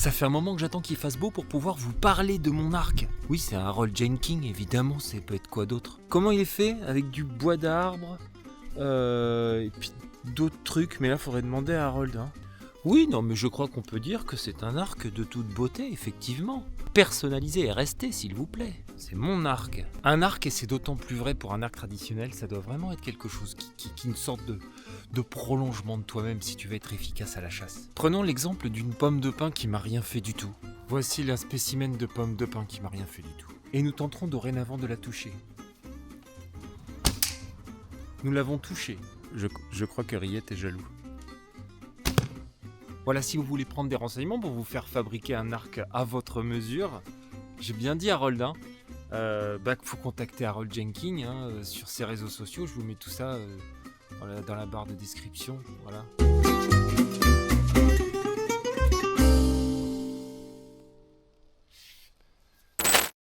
Ça fait un moment que j'attends qu'il fasse beau pour pouvoir vous parler de mon arc. Oui, c'est un Harold Jenkins, évidemment, ça peut être quoi d'autre. Comment il est fait? Avec du bois d'arbre, et puis d'autres trucs, mais là, faudrait demander à Harold. Hein. Oui, non, mais je crois qu'on peut dire que c'est un arc de toute beauté, effectivement. Personnalisé et resté, s'il vous plaît. C'est mon arc. Un arc, et c'est d'autant plus vrai pour un arc traditionnel, ça doit vraiment être quelque chose qui une sorte de prolongement de toi-même si tu veux être efficace à la chasse. Prenons l'exemple d'une pomme de pin qui m'a rien fait du tout. Voici un spécimen de pomme de pin qui m'a rien fait du tout. Et nous tenterons dorénavant de la toucher. Nous l'avons touchée. Je crois que Riette est jaloux. Voilà, si vous voulez prendre des renseignements pour vous faire fabriquer un arc à votre mesure, j'ai bien dit Harold, hein, faut contacter Harold Jenkins sur ses réseaux sociaux, je vous mets tout ça dans la barre de description, voilà.